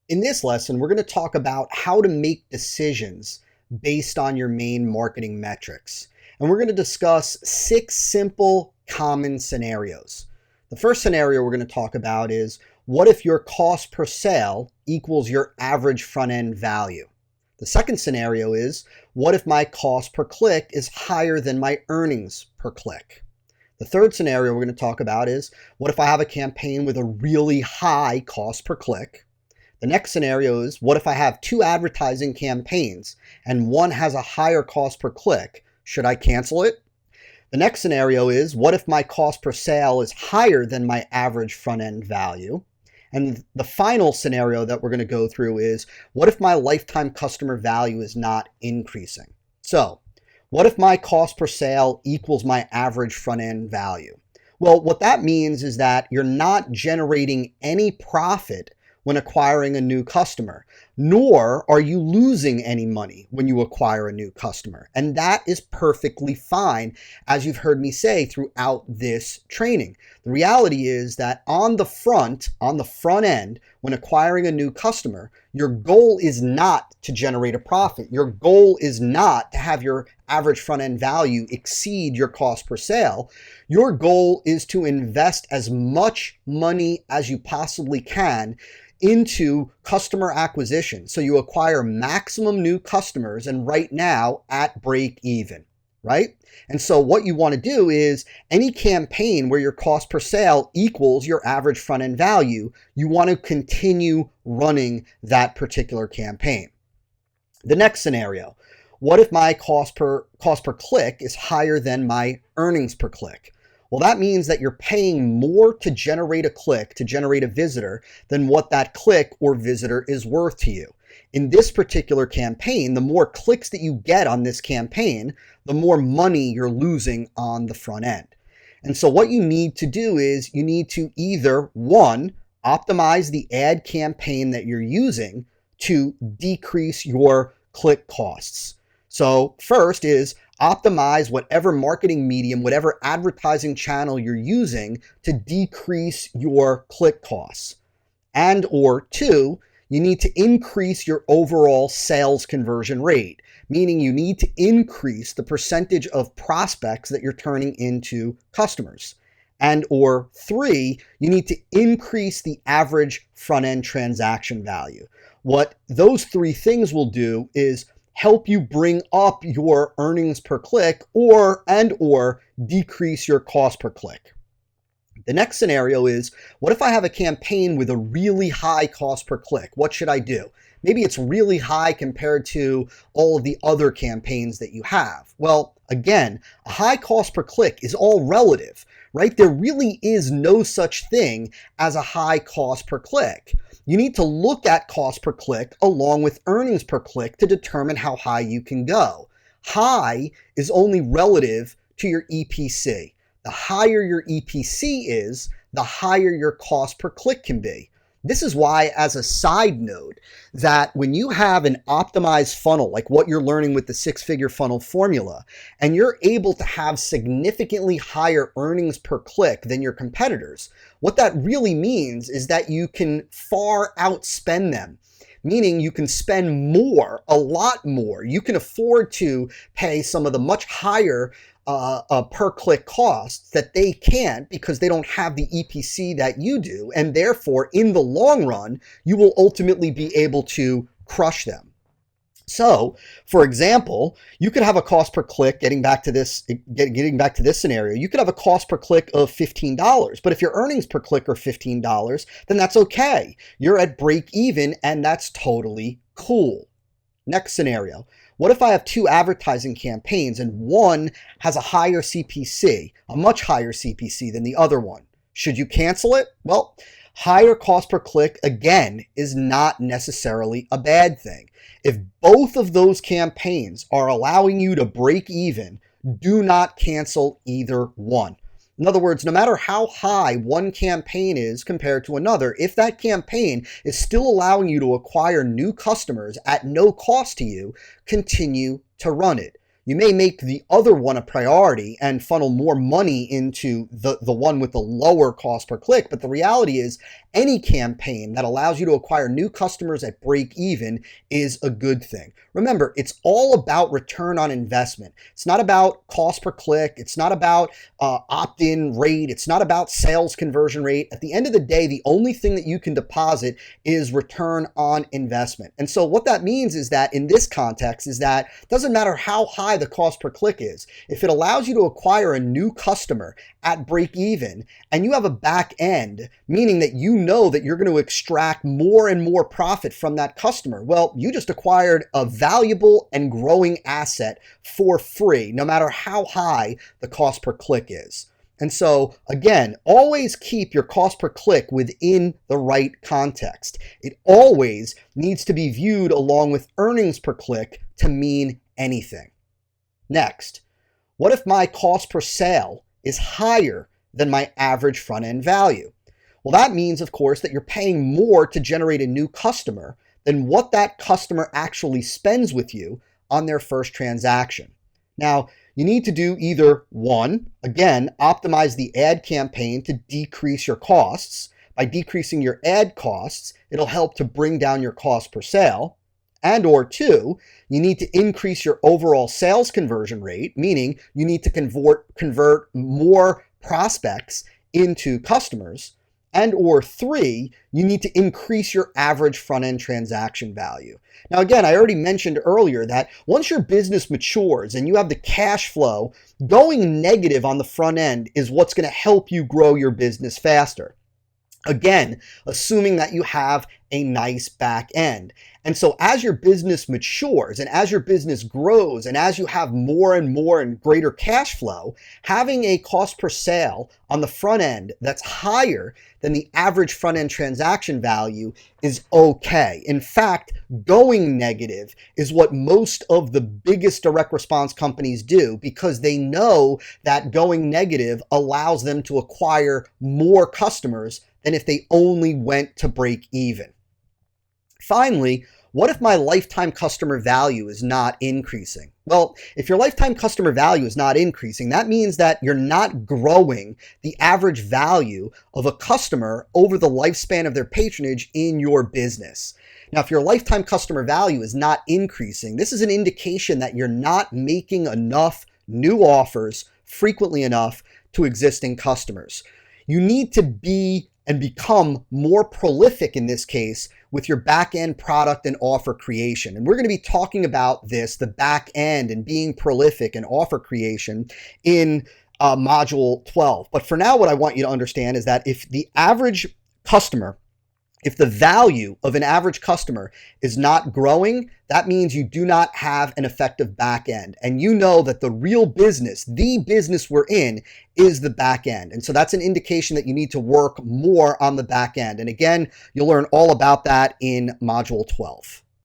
In this lesson, we're going to talk about how to make decisions based on your main marketing metrics. And we're going to discuss 6 simple common scenarios. The first scenario we're going to talk about is, what if your cost per sale equals your average front-end value? The second scenario is, what if my cost per click is higher than my earnings per click? The third scenario we're going to talk about is, what if I have a campaign with a really high cost per click? The next scenario is, what if I have 2 advertising campaigns and one has a higher cost per click? Should I cancel it? The next scenario is, what if my cost per sale is higher than my average front-end value? And the final scenario that we're going to go through is, what if my lifetime customer value is not increasing? So, what if my cost per sale equals my average front-end value? Well, what that means is that you're not generating any profit when acquiring a new customer, nor are you losing any money when you acquire a new customer. And that is perfectly fine, as you've heard me say throughout this training. The reality is that on the front end, when acquiring a new customer, your goal is not to generate a profit. Your goal is not to have your average front-end value exceed your cost per sale. Your goal is to invest as much money as you possibly can into customer acquisition, so you acquire maximum new customers, and right now at break even, right? And so what you want to do is, any campaign where your cost per sale equals your average front-end value, you want to continue running that particular campaign. The next scenario, what if my cost per click is higher than my earnings per click? Well, that means that you're paying more to generate a click, to generate a visitor, than what that click or visitor is worth to you. In this particular campaign, the more clicks that you get on this campaign, the more money you're losing on the front end. And so what you need to do is, you need to either, 1, optimize the ad campaign that you're using to decrease your click costs. So first is, optimize whatever marketing medium, whatever advertising channel you're using to decrease your click costs. And or 2, you need to increase your overall sales conversion rate, meaning you need to increase the percentage of prospects that you're turning into customers. And or 3, you need to increase the average front-end transaction value. What those 3 things will do is help you bring up your earnings per click or decrease your cost per click. The next scenario is, what if I have a campaign with a really high cost per click? What should I do? Maybe it's really high compared to all of the other campaigns that you have. Well, again, a high cost per click is all relative, right? There really is no such thing as a high cost per click. You need to look at cost per click along with earnings per click to determine how high you can go. High is only relative to your EPC. The higher your EPC is, the higher your cost per click can be. This is why, as a side note, that when you have an optimized funnel, like what you're learning with the 6-figure funnel formula, and you're able to have significantly higher earnings per click than your competitors, what that really means is that you can far outspend them. Meaning you can spend more, a lot more. You can afford to pay some of the much higher per click costs that they can't, because they don't have the EPC that you do. And therefore, in the long run, you will ultimately be able to crush them. So, for example, you could have a cost per click, getting back to this scenario, you could have a cost per click of $15. But if your earnings per click are $15, then that's okay. You're at break even, and that's totally cool. Next scenario. What if I have 2 advertising campaigns and one has a higher CPC, a much higher CPC than the other one? Should you cancel it? Well, higher cost per click, again, is not necessarily a bad thing. If both of those campaigns are allowing you to break even, do not cancel either one. In other words, no matter how high one campaign is compared to another, if that campaign is still allowing you to acquire new customers at no cost to you, continue to run it. You may make the other one a priority and funnel more money into the one with the lower cost per click. But the reality is any campaign that allows you to acquire new customers at break even is a good thing. Remember, it's all about return on investment. It's not about cost per click. It's not about opt-in rate. It's not about sales conversion rate. At the end of the day, the only thing that you can deposit is return on investment. And so what that means is that in this context is that it doesn't matter how high the cost per click is. If it allows you to acquire a new customer at break even and you have a back end, meaning that you know that you're going to extract more and more profit from that customer, well, you just acquired a valuable and growing asset for free, no matter how high the cost per click is. And so again, always keep your cost per click within the right context. It always needs to be viewed along with earnings per click to mean anything. Next, what if my cost per sale is higher than my average front end value? Well, that means, of course, that you're paying more to generate a new customer than what that customer actually spends with you on their first transaction. Now, you need to do either one, again, optimize the ad campaign to decrease your costs. By decreasing your ad costs, it'll help to bring down your cost per sale. And or two, you need to increase your overall sales conversion rate, meaning you need to convert more prospects into customers. And or three, you need to increase your average front-end transaction value. Now, again, I already mentioned earlier that once your business matures and you have the cash flow, going negative on the front end is what's going to help you grow your business faster. Again, assuming that you have a nice back end. And so as your business matures and as your business grows and as you have more and more and greater cash flow, having a cost per sale on the front end that's higher than the average front end transaction value is okay. In fact, going negative is what most of the biggest direct response companies do because they know that going negative allows them to acquire more customers than if they only went to break even. Finally, what if my lifetime customer value is not increasing? Well, if your lifetime customer value is not increasing, that means that you're not growing the average value of a customer over the lifespan of their patronage in your business. Now, if your lifetime customer value is not increasing, this is an indication that you're not making enough new offers frequently enough to existing customers. You need to be and become more prolific in this case with your back-end product and offer creation. And we're going to be talking about this, the back end and being prolific and offer creation in module 12. But for now, what I want you to understand is that if the value of an average customer is not growing, that means you do not have an effective back end. And you know that the real business, the business we're in, is the back end. And so that's an indication that you need to work more on the back end. And again, you'll learn all about that in module 12.